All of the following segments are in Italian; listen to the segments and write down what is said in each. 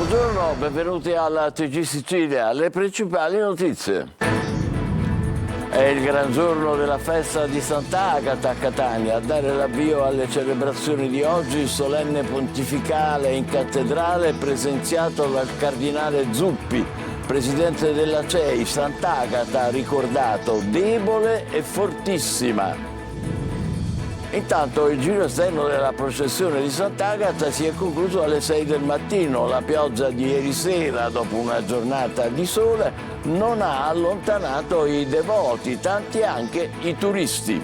Buongiorno, benvenuti alla TG Sicilia. Le principali notizie. È il gran giorno della festa di Sant'Agata a Catania. A dare l'avvio alle celebrazioni di oggi il solenne pontificale in cattedrale presenziato dal cardinale Zuppi, presidente della CEI. Sant'Agata ha ricordato debole e fortissima. Intanto il giro esterno della processione di Sant'Agata si è concluso alle 6 del mattino. La pioggia di ieri sera, dopo una giornata di sole, non ha allontanato i devoti, tanti anche i turisti.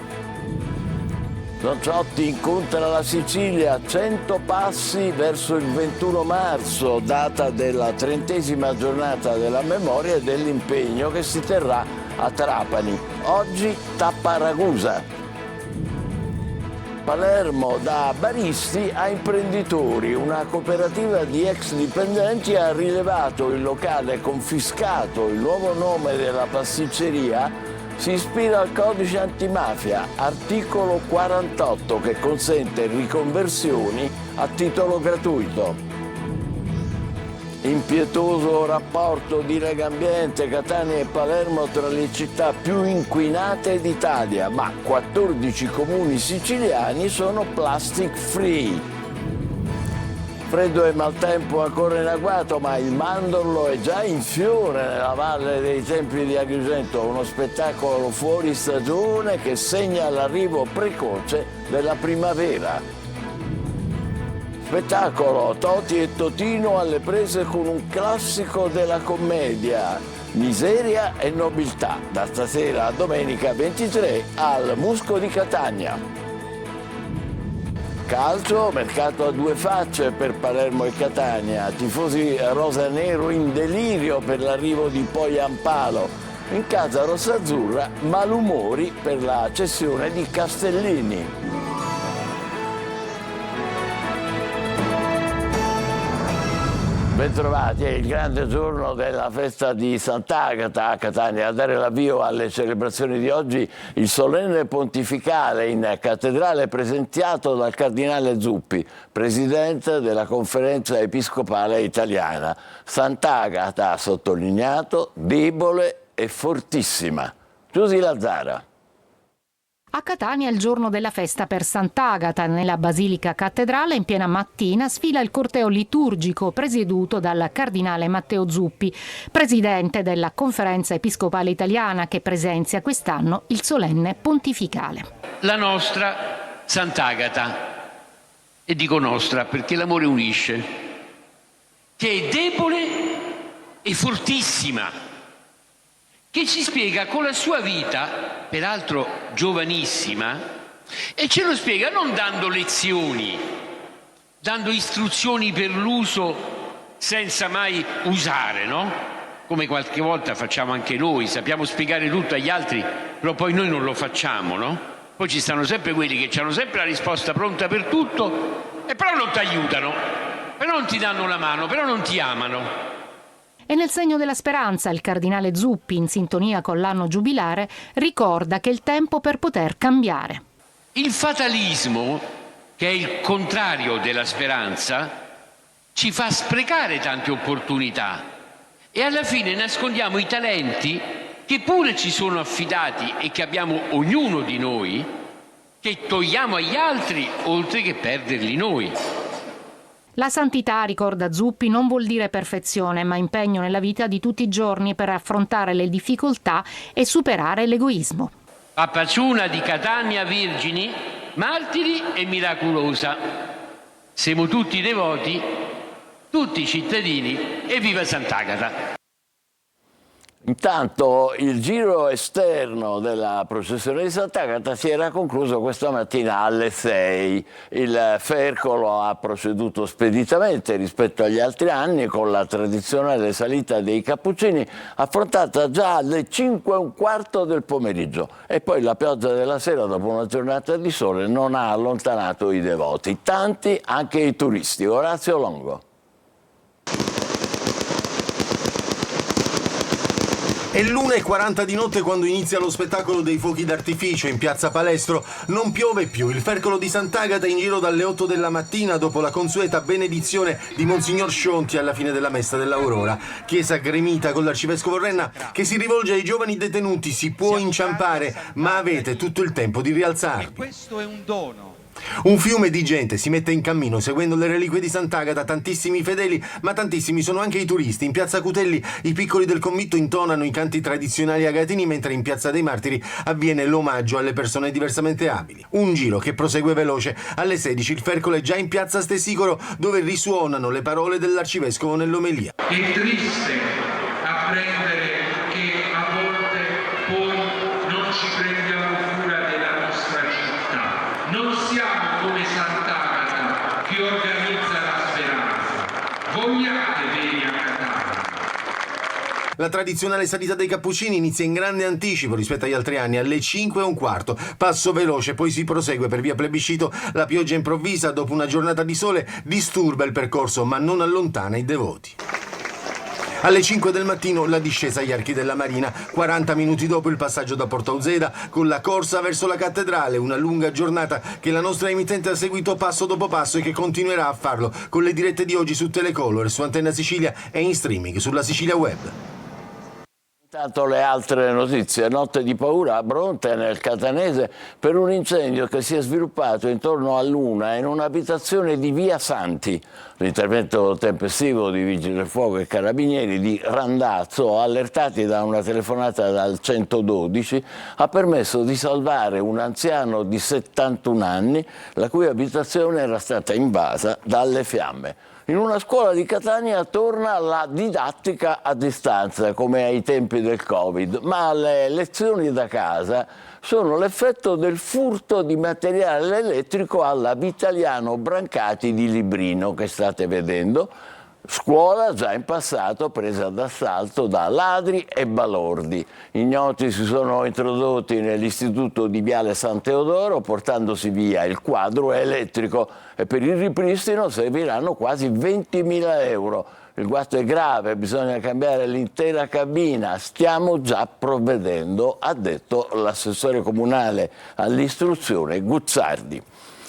Don Ciotti incontra la Sicilia, 100 passi verso il 21 marzo, data della 30ª giornata della memoria e dell'impegno che si terrà a Trapani. Oggi tappa Ragusa. Palermo da baristi a imprenditori. Una cooperativa di ex dipendenti ha rilevato il locale confiscato. Il nuovo nome della pasticceria si ispira al codice antimafia, articolo 48, che consente riconversioni a titolo gratuito. Impietoso rapporto di Legambiente, Catania e Palermo tra le città più inquinate d'Italia, ma 14 comuni siciliani sono plastic free. Freddo e maltempo ancora in agguato, ma il mandorlo è già in fiore nella valle dei Templi di Agrigento, uno spettacolo fuori stagione che segna l'arrivo precoce della primavera. Spettacolo, Toti e Totino alle prese con un classico della commedia, Miseria e nobiltà, da stasera a domenica 23 al Musco di Catania. Calcio, mercato a due facce per Palermo e Catania, tifosi rosa-nero in delirio per l'arrivo di Poyampalo. In casa rossazzurra, malumori per la cessione di Castellini. Bentrovati, è il grande giorno della festa di Sant'Agata a Catania. A dare l'avvio alle celebrazioni di oggi il solenne pontificale in cattedrale presenziato dal cardinale Zuppi, presidente della Conferenza Episcopale Italiana. Sant'Agata, ha sottolineato, debole e fortissima. Giusy Lazzara. A Catania è il giorno della festa per Sant'Agata. Nella Basilica Cattedrale in piena mattina sfila il corteo liturgico presieduto dal cardinale Matteo Zuppi, presidente della Conferenza Episcopale Italiana, che presenzia quest'anno il solenne pontificale. La nostra Sant'Agata, e dico nostra perché l'amore unisce, che è debole e fortissima, che ci spiega con la sua vita, peraltro giovanissima, e ce lo spiega non dando lezioni, dando istruzioni per l'uso senza mai usare, no? Come qualche volta facciamo anche noi, sappiamo spiegare tutto agli altri, però poi noi non lo facciamo, no? Poi ci stanno sempre quelli che hanno sempre la risposta pronta per tutto, e però non ti aiutano, però non ti danno una mano, però non ti amano. E nel segno della speranza il cardinale Zuppi, in sintonia con l'anno giubilare, ricorda che è il tempo per poter cambiare. Il fatalismo, che è il contrario della speranza, ci fa sprecare tante opportunità e alla fine nascondiamo i talenti che pure ci sono affidati e che abbiamo ognuno di noi, che togliamo agli altri oltre che perderli noi. La santità, ricorda Zuppi, non vuol dire perfezione, ma impegno nella vita di tutti i giorni per affrontare le difficoltà e superare l'egoismo. Pappaciuna di Catania, Virgini, martiri e miraculosa. Siamo tutti devoti, tutti cittadini, e viva Sant'Agata! Intanto il giro esterno della processione di Sant'Agata si era concluso questa mattina alle 6. Il Fercolo ha proceduto speditamente rispetto agli altri anni con la tradizionale salita dei Cappuccini affrontata già alle 5:15 del pomeriggio, e poi la pioggia della sera dopo una giornata di sole non ha allontanato i devoti, tanti anche i turisti. Orazio Longo. È l'1:40 di notte quando inizia lo spettacolo dei fuochi d'artificio in piazza Palestro. Non piove più, il Fercolo di Sant'Agata è in giro dalle 8 della mattina dopo la consueta benedizione di Monsignor Scionti alla fine della messa dell'Aurora. Chiesa gremita con l'arcivescovo Renna che si rivolge ai giovani detenuti: si può inciampare, ma avete tutto il tempo di rialzarvi. Questo è un dono. Un fiume di gente si mette in cammino seguendo le reliquie di Sant'Agata, tantissimi fedeli, ma tantissimi sono anche i turisti. In piazza Cutelli i piccoli del convitto intonano i canti tradizionali agatini, mentre in piazza dei Martiri avviene l'omaggio alle persone diversamente abili. Un giro che prosegue veloce. Alle 16 il Fercolo è già in piazza Stesicoro, dove risuonano le parole dell'arcivescovo nell'omelia. È triste apprendere che a volte poi non ci prendiamo cura della nostra città. Non siamo come Sant'Agata che organizza la speranza. Vogliate bene a Catania. La tradizionale salita dei Cappuccini inizia in grande anticipo rispetto agli altri anni, alle 5:15. Passo veloce, poi si prosegue per via Plebiscito. La pioggia improvvisa, dopo una giornata di sole, disturba il percorso, ma non allontana i devoti. Alle 5 del mattino la discesa agli Archi della Marina, 40 minuti dopo il passaggio da Porta Uzeda con la corsa verso la cattedrale, una lunga giornata che la nostra emittente ha seguito passo dopo passo e che continuerà a farlo con le dirette di oggi su Telecolor, su Antenna Sicilia e in streaming sulla Sicilia Web. Intanto le altre notizie. Notte di paura a Bronte, nel Catanese, per un incendio che si è sviluppato intorno all'1 in un'abitazione di via Santi. L'intervento tempestivo di Vigili del Fuoco e Carabinieri di Randazzo, allertati da una telefonata dal 112, ha permesso di salvare un anziano di 71 anni, la cui abitazione era stata invasa dalle fiamme. In una scuola di Catania torna la didattica a distanza, come ai tempi del Covid, ma le lezioni da casa sono l'effetto del furto di materiale elettrico alla Vitaliano Brancati di Librino, che state vedendo. Scuola già in passato presa d'assalto da ladri e balordi. Ignoti si sono introdotti nell'istituto di Viale San Teodoro portandosi via il quadro elettrico e per il ripristino serviranno quasi 20.000 euro. Il guasto è grave, bisogna cambiare l'intera cabina, stiamo già provvedendo, ha detto l'assessore comunale all'istruzione Guzzardi.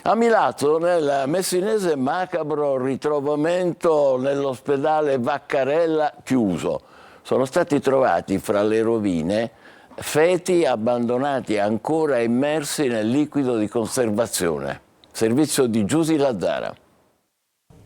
A Milazzo, nel messinese, macabro ritrovamento nell'ospedale Vaccarella chiuso. Sono stati trovati fra le rovine feti abbandonati ancora immersi nel liquido di conservazione. Servizio di Giusy Lazzara.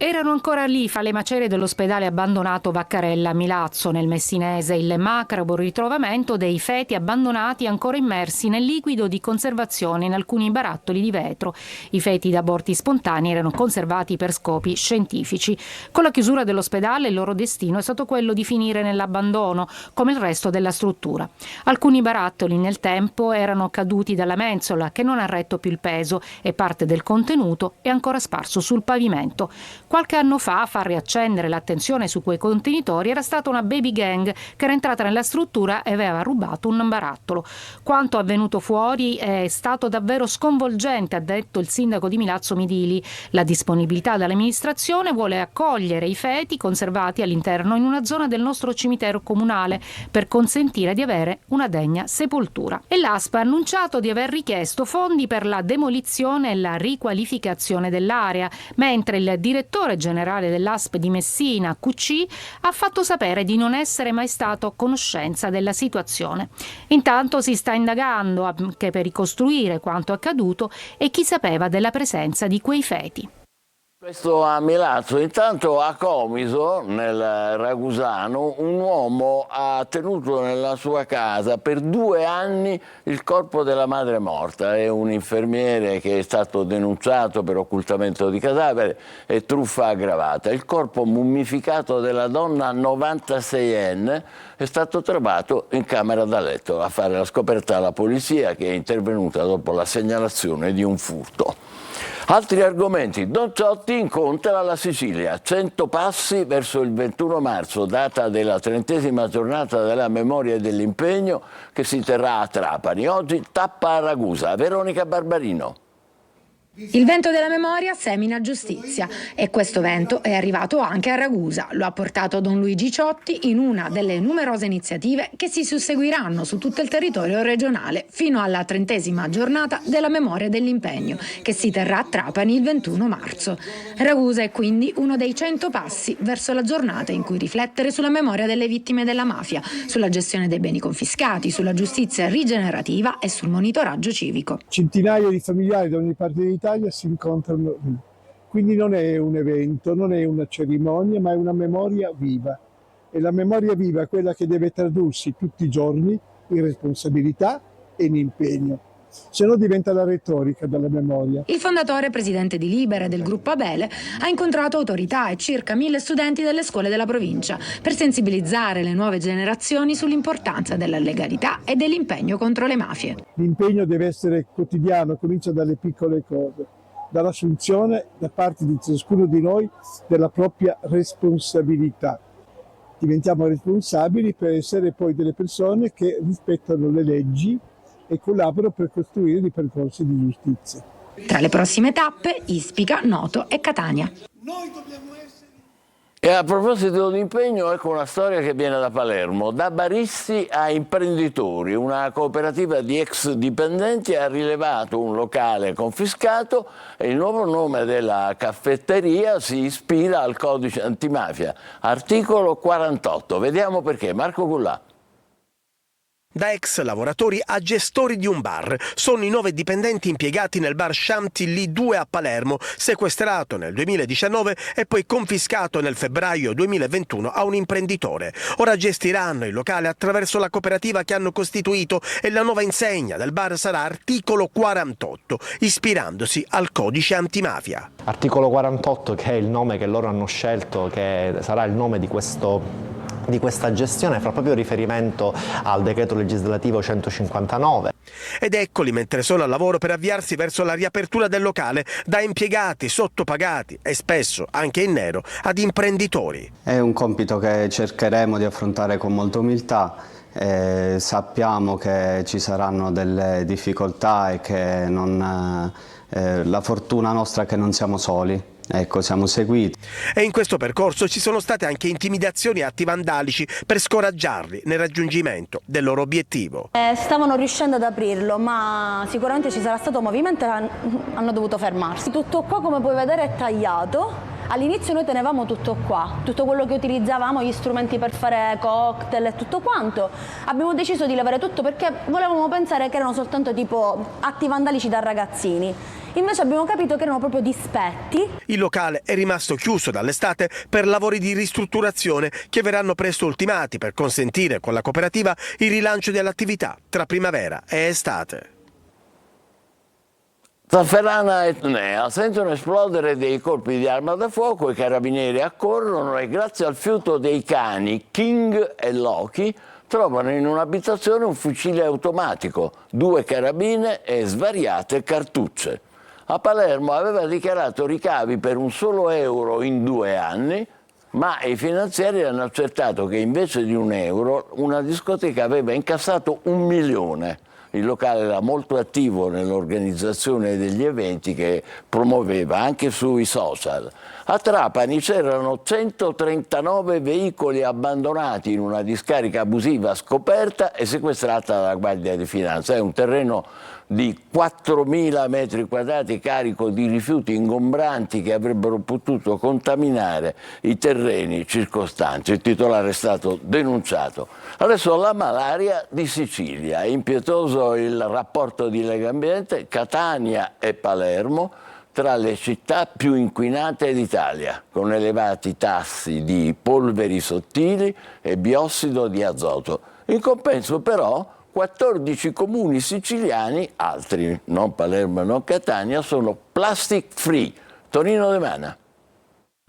Erano ancora lì, fra le macerie dell'ospedale abbandonato Vaccarella a Milazzo, nel messinese, il macabro ritrovamento dei feti abbandonati ancora immersi nel liquido di conservazione in alcuni barattoli di vetro. I feti da aborti spontanei erano conservati per scopi scientifici. Con la chiusura dell'ospedale il loro destino è stato quello di finire nell'abbandono, come il resto della struttura. Alcuni barattoli nel tempo erano caduti dalla mensola, che non ha retto più il peso, e parte del contenuto è ancora sparso sul pavimento. Qualche anno fa, a far riaccendere l'attenzione su quei contenitori era stata una baby gang che era entrata nella struttura e aveva rubato un barattolo. Quanto avvenuto fuori è stato davvero sconvolgente, ha detto il sindaco di Milazzo Midili. La disponibilità dell'amministrazione vuole accogliere i feti conservati all'interno in una zona del nostro cimitero comunale per consentire di avere una degna sepoltura. E l'ASP ha annunciato di aver richiesto fondi per la demolizione e la riqualificazione dell'area, mentre il direttore generale dell'ASP di Messina, QC, ha fatto sapere di non essere mai stato a conoscenza della situazione. Intanto si sta indagando anche per ricostruire quanto accaduto e chi sapeva della presenza di quei feti. Questo a Milazzo. Intanto a Comiso, nel Ragusano, un uomo ha tenuto nella sua casa per 2 anni il corpo della madre morta. È un infermiere che è stato denunciato per occultamento di cadavere e truffa aggravata. Il corpo mummificato della donna 96enne è stato trovato in camera da letto. A fare la scoperta la polizia, che è intervenuta dopo la segnalazione di un furto. Altri argomenti. Don Ciotti incontra la Sicilia. 100 passi verso il 21 marzo, data della 30ª giornata della memoria e dell'impegno, che si terrà a Trapani. Oggi tappa a Ragusa. Veronica Barbarino. Il vento della memoria semina giustizia e questo vento è arrivato anche a Ragusa. Lo ha portato Don Luigi Ciotti in una delle numerose iniziative che si susseguiranno su tutto il territorio regionale fino alla 30ª giornata della memoria dell'impegno che si terrà a Trapani il 21 marzo. Ragusa è quindi uno dei 100 passi verso la giornata in cui riflettere sulla memoria delle vittime della mafia, sulla gestione dei beni confiscati, sulla giustizia rigenerativa e sul monitoraggio civico. Centinaia di familiari da ogni parte d'Italia si incontrano lì. Quindi non è un evento, non è una cerimonia, ma è una memoria viva. E la memoria viva è quella che deve tradursi tutti i giorni in responsabilità e in impegno. Se no diventa la retorica della memoria. Il fondatore, presidente di Libera e del gruppo Abele, ha incontrato autorità e circa 1000 studenti delle scuole della provincia per sensibilizzare le nuove generazioni sull'importanza della legalità e dell'impegno contro le mafie. L'impegno deve essere quotidiano, comincia dalle piccole cose, dall'assunzione da parte di ciascuno di noi della propria responsabilità. Diventiamo responsabili per essere poi delle persone che rispettano le leggi e collaborano per costruire dei percorsi di giustizia. Tra le prossime tappe, Ispica, Noto e Catania. E a proposito di impegno, ecco una storia che viene da Palermo. Da baristi a imprenditori, una cooperativa di ex dipendenti ha rilevato un locale confiscato e il nuovo nome della caffetteria si ispira al codice antimafia, articolo 48. Vediamo perché. Marco Cullà. Da ex lavoratori a gestori di un bar. Sono i 9 dipendenti impiegati nel bar Chantilly 2 a Palermo, sequestrato nel 2019 e poi confiscato nel febbraio 2021 a un imprenditore. Ora gestiranno il locale attraverso la cooperativa che hanno costituito e la nuova insegna del bar sarà articolo 48, ispirandosi al codice antimafia. Articolo 48, che è il nome che loro hanno scelto, che sarà il nome di questa gestione, fa proprio riferimento al decreto legislativo 159. Ed eccoli mentre sono al lavoro per avviarsi verso la riapertura del locale, da impiegati sottopagati e spesso anche in nero ad imprenditori. È un compito che cercheremo di affrontare con molta umiltà. Sappiamo che ci saranno delle difficoltà e che la fortuna nostra è che non siamo soli. Ecco, siamo seguiti. E in questo percorso ci sono state anche intimidazioni e atti vandalici per scoraggiarli nel raggiungimento del loro obiettivo. Stavano riuscendo ad aprirlo, ma sicuramente ci sarà stato movimento e hanno dovuto fermarsi. Tutto qua, come puoi vedere, è tagliato. All'inizio noi tenevamo tutto qua, tutto quello che utilizzavamo, gli strumenti per fare cocktail e tutto quanto. Abbiamo deciso di levare tutto perché volevamo pensare che erano soltanto tipo atti vandalici da ragazzini. Invece abbiamo capito che erano proprio dispetti. Il locale è rimasto chiuso dall'estate per lavori di ristrutturazione che verranno presto ultimati per consentire con la cooperativa il rilancio dell'attività tra primavera e estate. Zafferana e Tunea sentono esplodere dei colpi di arma da fuoco, i carabinieri accorrono e grazie al fiuto dei cani King e Loki trovano in un'abitazione un fucile automatico, 2 carabine e svariate cartucce. A Palermo aveva dichiarato ricavi per un solo euro in 2 anni, ma i finanzieri hanno accertato che invece di €1 una discoteca aveva incassato 1 milione. Il locale era molto attivo nell'organizzazione degli eventi che promuoveva anche sui social. A Trapani c'erano 139 veicoli abbandonati in una discarica abusiva scoperta e sequestrata dalla Guardia di Finanza. È un terreno di 4.000 metri quadrati carico di rifiuti ingombranti che avrebbero potuto contaminare i terreni circostanti. Il titolare è stato denunciato. Adesso la malaria di Sicilia. È impietoso il rapporto di Legambiente, Catania e Palermo tra le città più inquinate d'Italia, con elevati tassi di polveri sottili e biossido di azoto. In compenso però 14 comuni siciliani, altri, non Palermo e non Catania, sono plastic free. Tonino De Mana.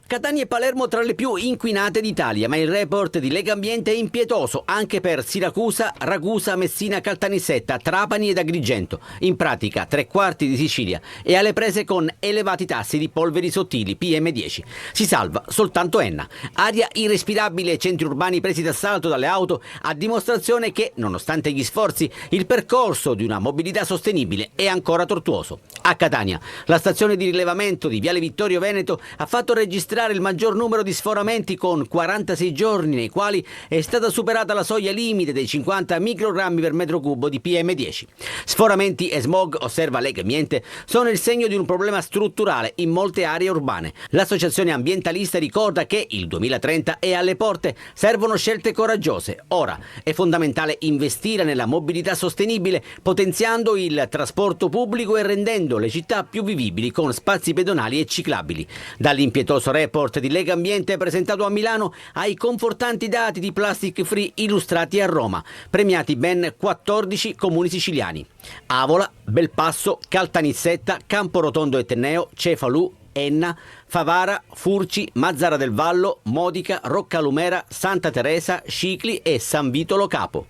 Catania e Palermo tra le più inquinate d'Italia, ma il report di Legambiente è impietoso anche per Siracusa, Ragusa, Messina, Caltanissetta, Trapani ed Agrigento. In pratica 3/4 di Sicilia è alle prese con elevati tassi di polveri sottili PM10. Si salva soltanto Enna. Aria irrespirabile e centri urbani presi d'assalto dalle auto, a dimostrazione che, nonostante gli sforzi, il percorso di una mobilità sostenibile è ancora tortuoso. A Catania, la stazione di rilevamento di Viale Vittorio Veneto ha fatto registrare il maggior numero di sforamenti, con 46 giorni nei quali è stata superata la soglia limite dei 50 microgrammi per metro cubo di PM10. Sforamenti e smog, osserva Legambiente, sono il segno di un problema strutturale in molte aree urbane. L'associazione ambientalista ricorda che il 2030 è alle porte, servono scelte coraggiose. Ora è fondamentale investire nella mobilità sostenibile, potenziando il trasporto pubblico e rendendo le città più vivibili con spazi pedonali e ciclabili. Dall'impietoso report di Legambiente presentato a Milano ai confortanti dati di Plastic Free illustrati a Roma, premiati ben 14 comuni siciliani: Avola, Belpasso, Caltanissetta, Camporotondo Etneo, Cefalù, Enna, Favara, Furci, Mazzara del Vallo, Modica, Roccalumera, Santa Teresa, Scicli e San Vito Lo Capo.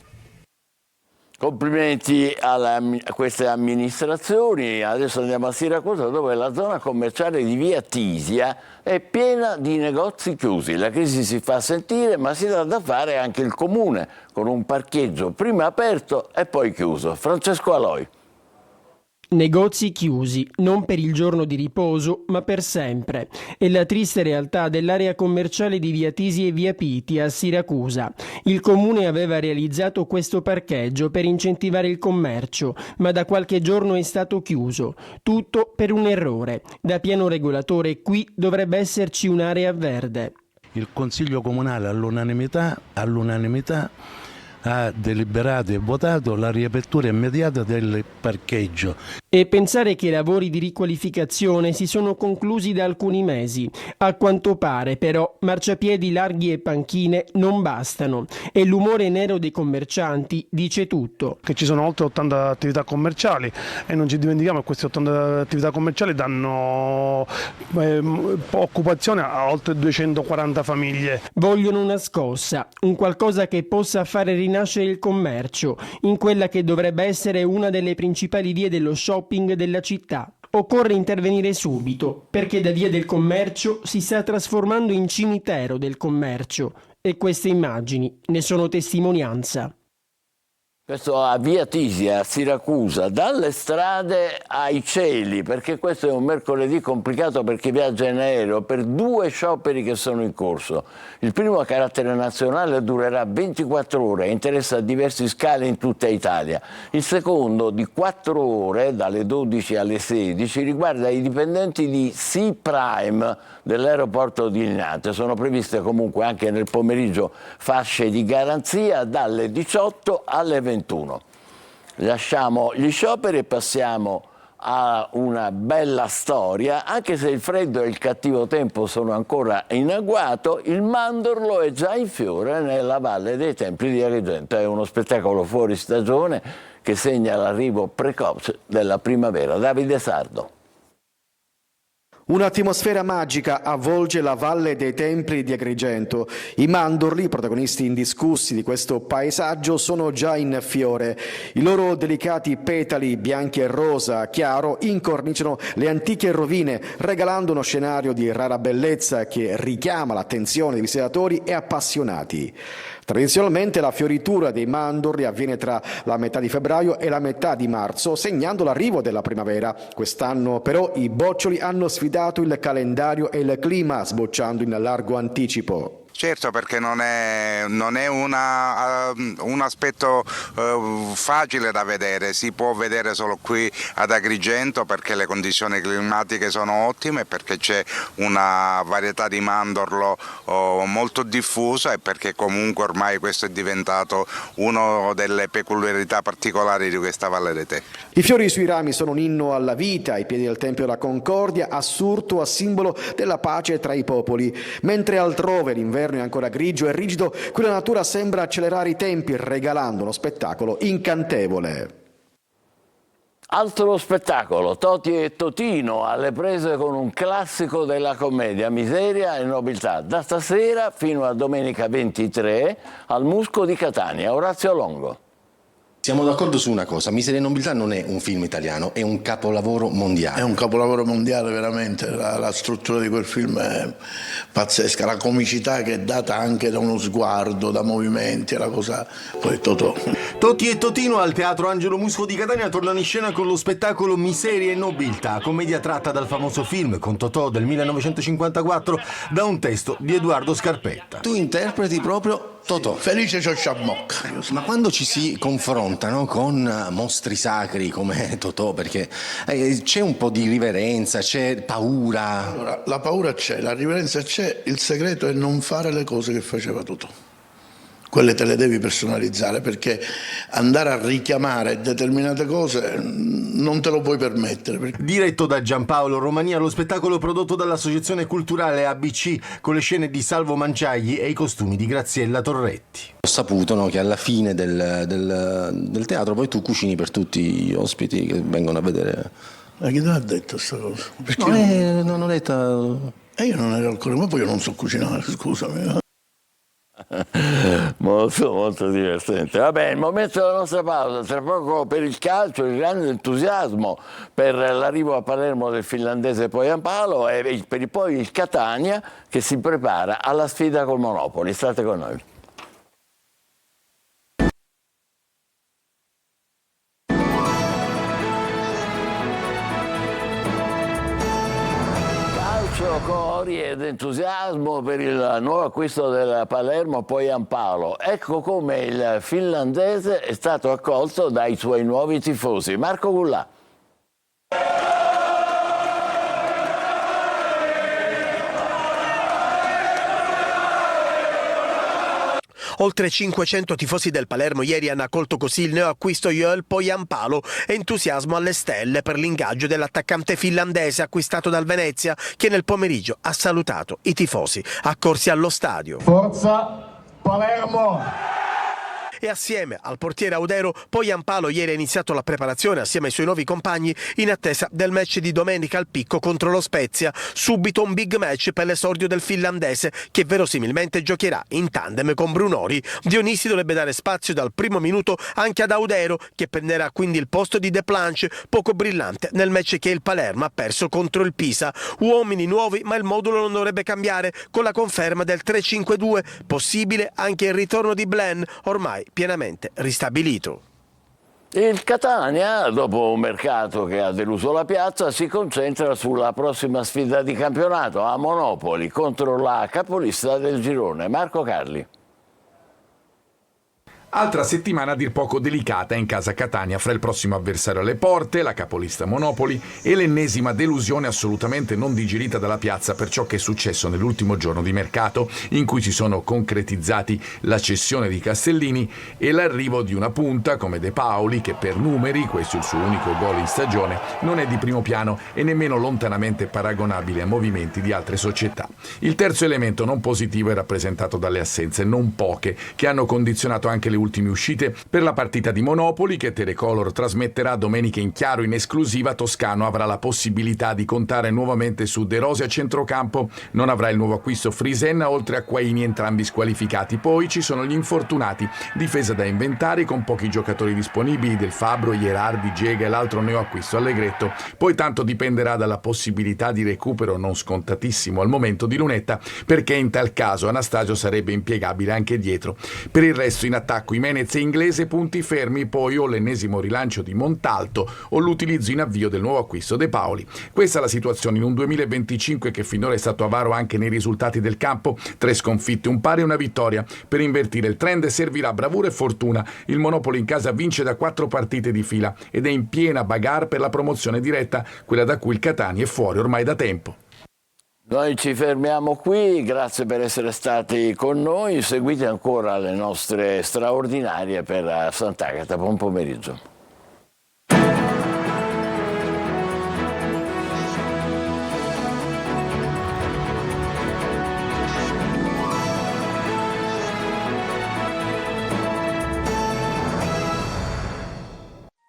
Complimenti a queste amministrazioni. Adesso andiamo a Siracusa, dove la zona commerciale di via Tisia è piena di negozi chiusi. La crisi si fa sentire, ma si dà da fare anche il comune, con un parcheggio prima aperto e poi chiuso. Francesco Aloi. Negozi chiusi, non per il giorno di riposo, ma per sempre. È la triste realtà dell'area commerciale di via Tisi e via Piti a Siracusa. Il comune aveva realizzato questo parcheggio per incentivare il commercio, ma da qualche giorno è stato chiuso. Tutto per un errore. Da piano regolatore qui dovrebbe esserci un'area verde. Il Consiglio Comunale all'unanimità ha deliberato e votato la riapertura immediata del parcheggio. E pensare che i lavori di riqualificazione si sono conclusi da alcuni mesi. A quanto pare, però, marciapiedi larghi e panchine non bastano e l'umore nero dei commercianti dice tutto. Che ci sono oltre 80 attività commerciali e non ci dimentichiamo che queste 80 attività commerciali danno occupazione a oltre 240 famiglie. Vogliono una scossa, un qualcosa che possa fare rinascere il commercio in quella che dovrebbe essere una delle principali vie dello shopping della città. Occorre intervenire subito, perché da via del commercio si sta trasformando in cimitero del commercio e queste immagini ne sono testimonianza. Questo a via Tisi, a Siracusa, dalle strade ai cieli, perché questo è un mercoledì complicato per chi viaggia in aereo, per 2 scioperi che sono in corso. Il primo a carattere nazionale durerà 24 ore e interessa diversi scali in tutta Italia. Il secondo, di 4 ore, dalle 12 alle 16, riguarda i dipendenti di Sea Prime dell'aeroporto di Linate. Sono previste comunque anche nel pomeriggio fasce di garanzia dalle 18 alle 21. Lasciamo gli scioperi e passiamo a una bella storia. Anche se il freddo e il cattivo tempo sono ancora in agguato, il mandorlo è già in fiore nella Valle dei Templi di Agrigento. È uno spettacolo fuori stagione che segna l'arrivo precoce della primavera. Davide Sardo. Un'atmosfera magica avvolge la Valle dei Templi di Agrigento. I mandorli, protagonisti indiscussi di questo paesaggio, sono già in fiore. I loro delicati petali bianchi e rosa chiaro incorniciano le antiche rovine, regalando uno scenario di rara bellezza che richiama l'attenzione dei visitatori e appassionati. Tradizionalmente la fioritura dei mandorli avviene tra la metà di febbraio e la metà di marzo, segnando l'arrivo della primavera. Quest'anno però i boccioli hanno sfidato il calendario e il clima, sbocciando in largo anticipo. Certo, perché non è un aspetto facile da vedere, si può vedere solo qui ad Agrigento perché le condizioni climatiche sono ottime, perché c'è una varietà di mandorlo molto diffusa e perché comunque ormai questo è diventato una delle peculiarità particolari di questa Valle dei Templi. I fiori sui rami sono un inno alla vita, ai piedi del Tempio della Concordia, assurdo a simbolo della pace tra i popoli, mentre altrove l'inverno è ancora grigio e rigido, qui la natura sembra accelerare i tempi regalando uno spettacolo incantevole. Altro spettacolo, Toti e Totino alle prese con un classico della commedia, Miseria e Nobiltà, da stasera fino a domenica 23 al Musco di Catania. Orazio Longo. Siamo d'accordo su una cosa, Miseria e Nobiltà non è un film italiano, è un capolavoro mondiale. È un capolavoro mondiale veramente, la struttura di quel film è pazzesca, la comicità che è data anche da uno sguardo, da movimenti, è la cosa, poi Totò. Toti e Totino al Teatro Angelo Musco di Catania tornano in scena con lo spettacolo Miseria e Nobiltà, commedia tratta dal famoso film con Totò del 1954 da un testo di Edoardo Scarpetta. Tu interpreti proprio Totò. Felice Ciociamocca. Ma quando ci si confrontano con mostri sacri come Totò, perché c'è un po' di riverenza, c'è paura. Allora, la paura c'è, la riverenza c'è, il segreto è non fare le cose che faceva Totò. Quelle te le devi personalizzare, perché andare a richiamare determinate cose non te lo puoi permettere. Diretto da Giampaolo Romania, lo spettacolo prodotto dall'Associazione Culturale ABC con le scene di Salvo Manciagli e i costumi di Graziella Torretti. Ho saputo che alla fine del teatro poi tu cucini per tutti gli ospiti che vengono a vedere. Ma chi te l'ha detto questa cosa? Perché non ho detto. Io non ero ancora, ma poi io non so cucinare, scusami. Molto divertente. Vabbè, il momento della nostra pausa, tra poco per il calcio, il grande entusiasmo per l'arrivo a Palermo del finlandese Poyampalo e poi il Catania che si prepara alla sfida col Monopoli. State con noi. Cori ed entusiasmo per il nuovo acquisto del Palermo Poyampalo. Ecco come il finlandese è stato accolto dai suoi nuovi tifosi. Marco Gullà. Oltre 500 tifosi del Palermo ieri hanno accolto così il neoacquisto Joel Poyampalo. Entusiasmo alle stelle per l'ingaggio dell'attaccante finlandese acquistato dal Venezia, che nel pomeriggio ha salutato i tifosi accorsi allo stadio. Forza Palermo! E assieme al portiere Audero, Poyampalo ieri ha iniziato la preparazione assieme ai suoi nuovi compagni in attesa del match di domenica al Picco contro lo Spezia. Subito un big match per l'esordio del finlandese, che verosimilmente giocherà in tandem con Brunori. Dionisi dovrebbe dare spazio dal primo minuto anche ad Audero, che prenderà quindi il posto di De Planche, poco brillante nel match che il Palermo ha perso contro il Pisa. Uomini nuovi, ma il modulo non dovrebbe cambiare, con la conferma del 3-5-2, possibile anche il ritorno di Blen, ormai pienamente ristabilito. Il Catania, dopo un mercato che ha deluso la piazza, si concentra sulla prossima sfida di campionato a Monopoli contro la capolista del girone, Marco Carli. Altra settimana a dir poco delicata in casa Catania fra il prossimo avversario alle porte, la capolista Monopoli, e l'ennesima delusione assolutamente non digerita dalla piazza per ciò che è successo nell'ultimo giorno di mercato, in cui si sono concretizzati la cessione di Castellini e l'arrivo di una punta come De Paoli, che per numeri, questo è il suo unico gol in stagione, non è di primo piano e nemmeno lontanamente paragonabile a movimenti di altre società. Il terzo elemento non positivo è rappresentato dalle assenze, non poche, che hanno condizionato anche le ultime uscite. Per la partita di Monopoli, che Telecolor trasmetterà domenica in chiaro in esclusiva, Toscano avrà la possibilità di contare nuovamente su De Rossi a centrocampo. Non avrà il nuovo acquisto Frisenna, oltre a Quaini, entrambi squalificati. Poi ci sono gli infortunati, difesa da inventare con pochi giocatori disponibili, Del Fabbro, Ierardi, Gega e l'altro neoacquisto Allegretto. Poi tanto dipenderà dalla possibilità di recupero non scontatissimo al momento di Lunetta, perché in tal caso Anastasio sarebbe impiegabile anche dietro. Per il resto in attacco Jimenez e Inglese punti fermi, poi o l'ennesimo rilancio di Montalto o l'utilizzo in avvio del nuovo acquisto De Paoli. Questa è la situazione in un 2025 che finora è stato avaro anche nei risultati del campo: 3 sconfitte, un pari e una vittoria. Per invertire il trend servirà bravura e fortuna. Il Monopoli in casa vince da 4 partite di fila ed è in piena bagarre per la promozione diretta, quella da cui il Catania è fuori ormai da tempo. Noi ci fermiamo qui, grazie per essere stati con noi, seguite ancora le nostre straordinarie per Sant'Agata. Buon pomeriggio.